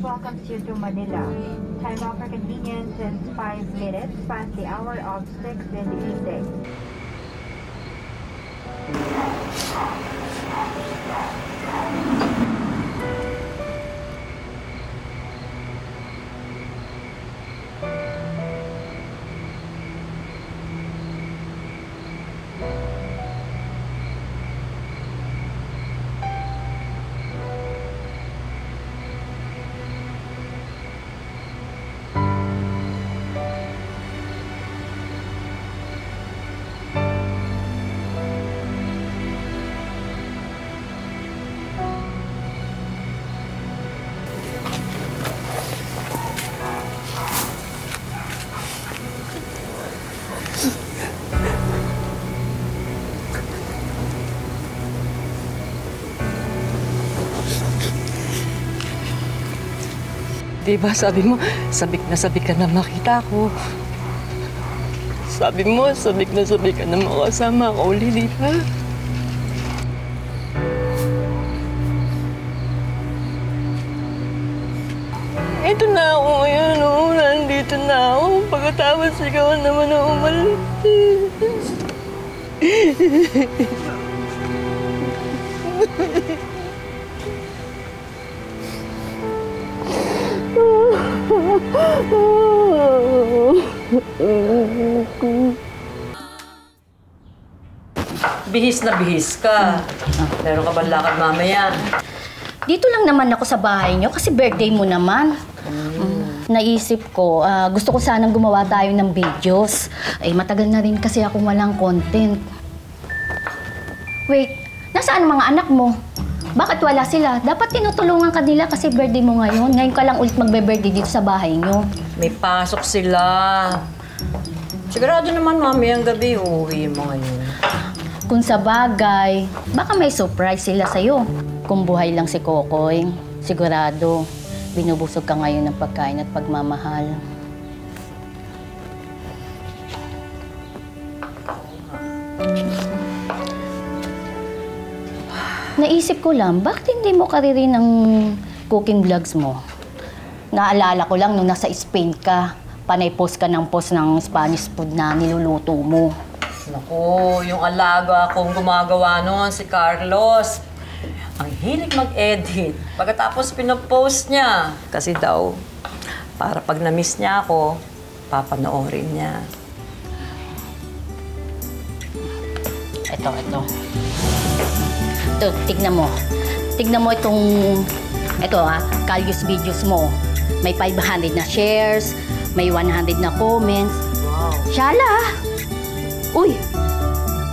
welcomes you to Manila. Time off for convenience is 5 minutes past the hour of 6 in the evening. Diba sabi mo, sabik ka na makita ko. Sabi mo, sabik ka na makasama ako uli, di ba? Ito na ako ngayon, oh. Nandito na ako. Pagkatapos ikaw naman na umalis. Bihis na bihis ka. Meron ka bang lakad mamaya? Dito lang naman ako sa bahay niyo kasi birthday mo naman. Naisip ko, gusto ko sanang gumawa tayo ng videos. Eh, matagal na rin kasi akong walang content. Wait, nasaan ang mga anak mo? Bakit wala sila? Dapat tinutulungan ka nila kasi birthday mo ngayon. Ngayon ka lang ulit magbe-birthday dito sa bahay niyo. May pasok sila. Sigurado naman mamayang gabi uuwi mo ngayon. Kung sa bagay, baka may surprise sila sa'yo. Kung buhay lang si Kokoy, sigurado, binubusog ka ngayon ng pagkain at pagmamahal. Naisip ko lang, bakit hindi mo kariri ng cooking vlogs mo? Naalala ko lang nung nasa Spain ka, panay post ka ng post ng Spanish food na niluluto mo. Naku, yung alaga akong gumagawa noon, si Carlos. Ang hilig mag-edit. Pagkatapos pinopost niya. Kasi daw, para pag na-miss niya ako, papanoorin niya. Ito. Ito, tignan mo. Tignan mo itong, Kalyus videos mo. May 500 na shares, may 100 na comments. Wow. Shala! Uy!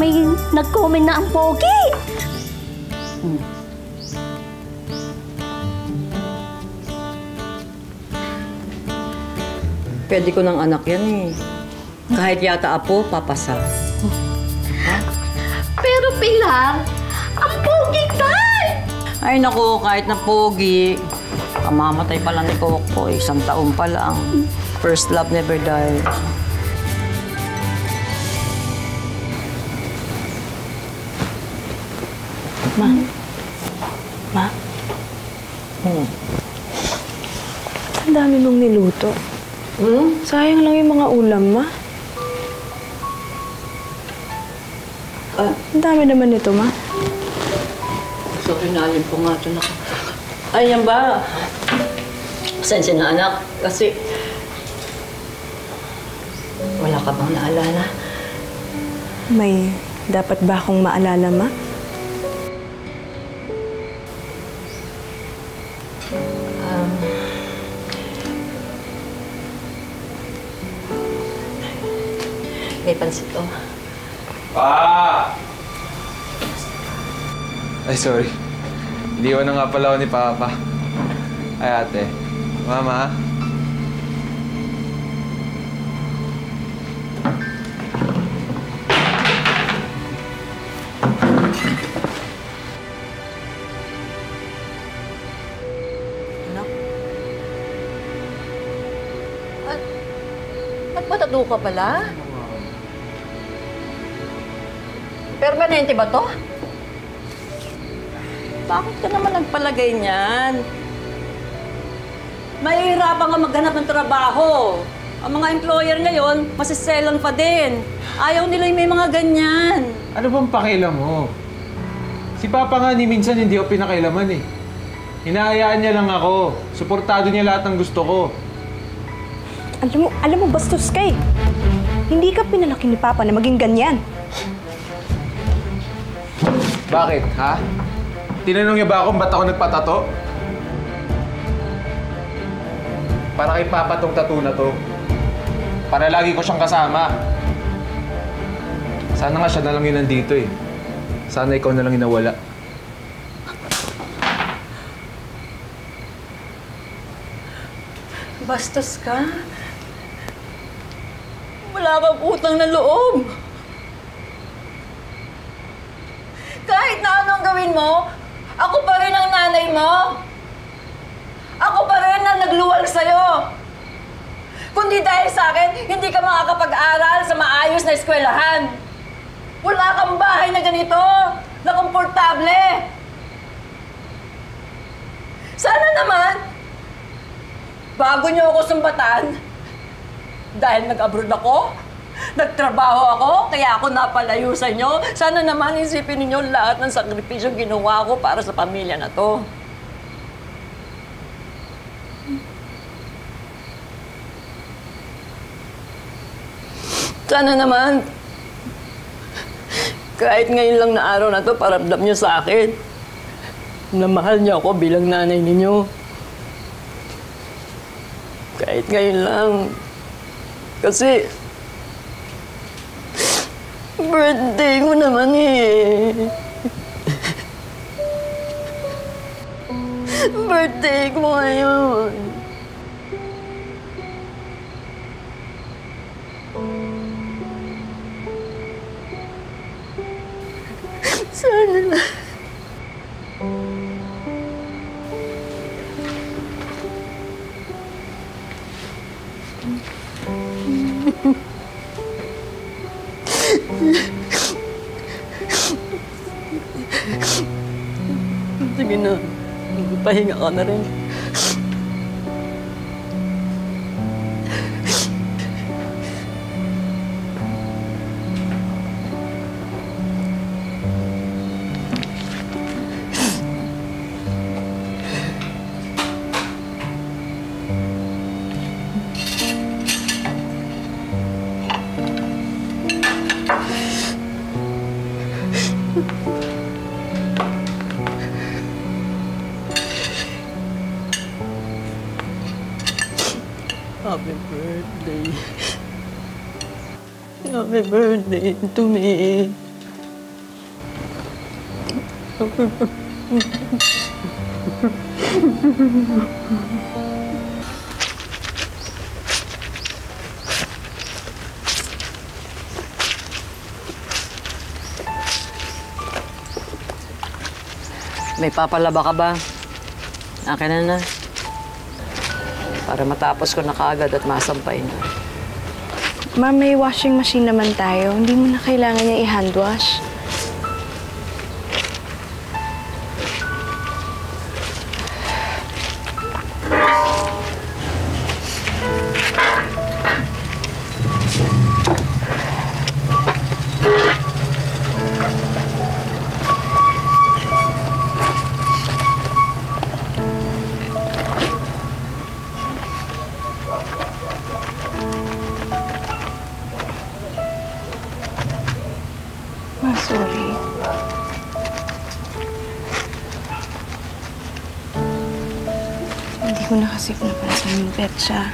May nag-comment na ang pogi! Pwede ko ng anak yan eh. Kahit yata apo, papasa. Pero Pilar, ang pogi tay! Ay naku, kahit na pogi, kamamatay pa lang ni Coco, 1 taon pa lang. First love never dies. Ma? Ang dami mong niluto. Sayang lang yung mga ulam, ma. Ang dami naman nito, ma. So, inalim po nga ito na. Ay, yan ba? Pasensya na, anak. Kasi, wala ka bang naalala? May dapat ba akong maalala, ma? May pansit ko. Ay, sorry. Iniwan na nga pala ako ni Papa. Ay, ate. Mama. Anak? At matado ka pala? Permanente ba to? Bakit ka naman nagpalagay niyan? Mahihirapan ka maghanap ng trabaho. Ang mga employer ngayon, masiselan pa din. Ayaw nila yung may mga ganyan. Ano bang pakialam mo? Si Papa nga ni minsan hindi ako pinakailaman eh. Hinahayaan niya lang ako. Suportado niya lahat ng gusto ko. Alam mo, bastos ka eh. Hindi ka pinalaki ni Papa na maging ganyan. Bakit, ha? Tinanong niya ba akong ba't ako nagpatato? Para kay Papa tong tattoo na to. Para lagi ko siyang kasama. Sana nga siya na lang yun nandito eh. Sana ikaw na lang yung nawala. Bastos ka? Wala kang utang na loob. Kahit na anong gawin mo, ako pa rin ang nanay mo. Ako pa rin ang nagluwal sa'yo. Kundi dahil sa akin, hindi ka makakapag-aral sa maayos na eskwelahan. Wala kang bahay na ganito, na komportable. Sana naman, bago niyo ako sumbatan, dahil nag-abroad ako, nagtrabaho ako, kaya ako napalayo sa inyo, sana naman isipin ninyo lahat ng sakripisyong ginawa ko para sa pamilya na to. Sana naman, kahit ngayon lang na araw na to, paramdam niyo sa akin na mahal niyo ako bilang nanay ninyo. Kahit ngayon lang. Kasi, birthday ko naman eh. Birthday ko ngayon. Sana na. Sige na. Pahinga ka na rin. Happy birthday. Happy birthday to me. Happy May papalaba ka ba? Akin na. Para matapos ko na kaagad at masampay na. Ma'am, may washing machine naman tayo. Hindi mo na kailangan niya i-hand wash. Sorry. Hindi ko na kasi napansin yung petsa.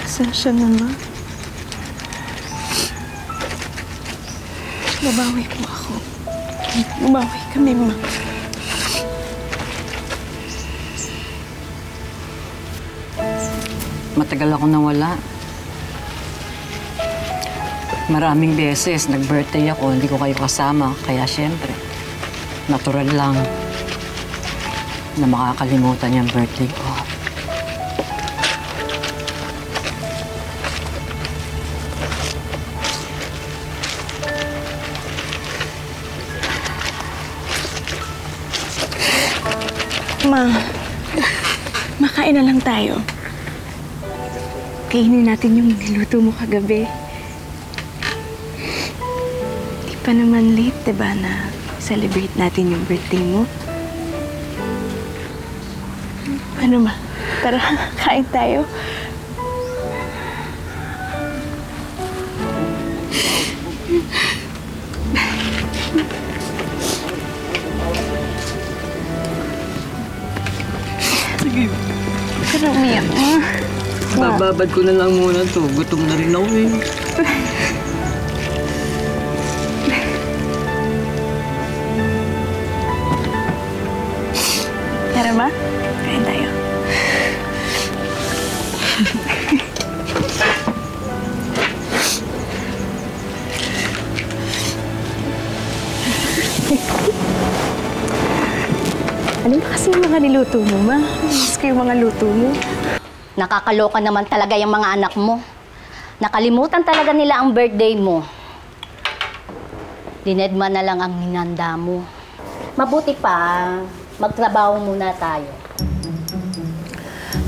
Pasensya na, Ma. Babawi po ako. Babawi kami, Ma. Matagal ako nawala. Maraming beses nag-birthday ako, hindi ko kayo kasama. Kaya siyempre, natural lang na makakalimutan yung birthday ko. Ma, makain na lang tayo. Kainin natin yung niluto mo kagabi. Di pa naman late, diba, na celebrate natin yung birthday mo? Ano ma? Tara, kain tayo. Sige. Huwag ka na umiyak, ma. Bababad ko na lang muna to. Gutom na rin ako eh. Tara ma, kain tayo. Ano ba kasi yung mga niluto mo, ma? Miss ko yung mga luto mo. Nakakaloka naman talaga yung mga anak mo. Nakalimutan talaga nila ang birthday mo. Dinedma na lang ang hinanda mo. Mabuti pa, magtrabaho muna tayo.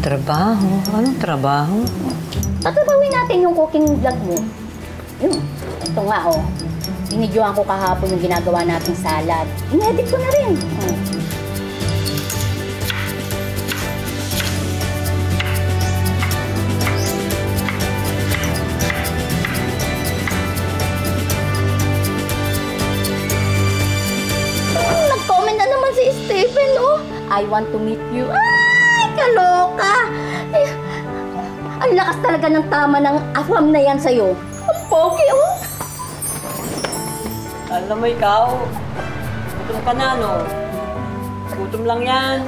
Trabaho? Anong trabaho? Tatrabawin natin yung cooking vlog mo. Yun, ito nga oh. Inidyoan ko kahapon yung ginagawa nating salad. In-edit ko na rin. Nag-comment na naman si Stephen, oh. I want to meet you. Ay, kaloka! Eh, ang lakas talaga ng tama ng afam na yan sa'yo. Ang pogi, oh. Alam mo ikaw, gutom ka na, no? Gutom lang yan.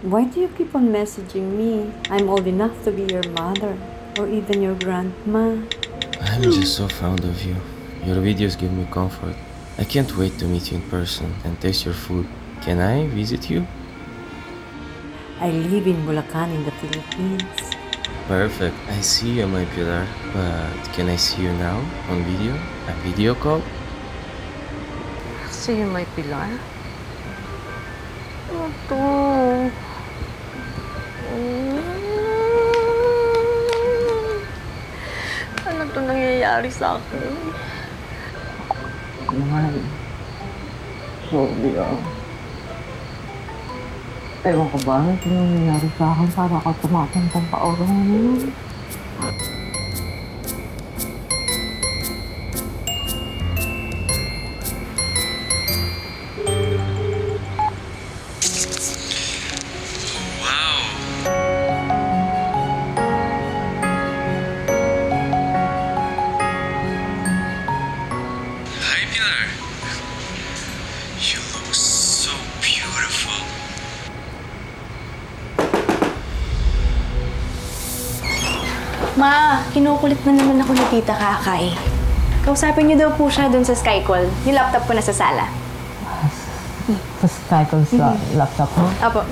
Why do you keep on messaging me? I'm old enough to be your mother, or even your grandma. I'm just so fond of you. Your videos give me comfort. I can't wait to meet you in person and taste your food. Can I visit you? I live in Bulacan in the Philippines. Perfect. I see you, my Pilar. But can I see you now on video? A video call? See you, my Pilar. Ano to? Ano to nangyayari sa akin? Mahal. Sorry ah. Ewan ko ba, ano nangyayari sa akin para ako tumatang pa-oras ngayon? Hi, Pilar. You look so beautiful. Ma, kinukulit na naman ako ni Tita Kakay. Kausapin niyo daw po siya dun sa Skycall. Yung laptop ko nasa sala. Sa Skycall sa laptop mo? Apo.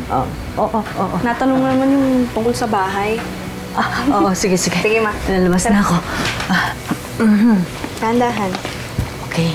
Oo. Natanong naman yung tungkol sa bahay. Oo, sige. Sige, ma. Lalabas na ako. Tandahan. Okay.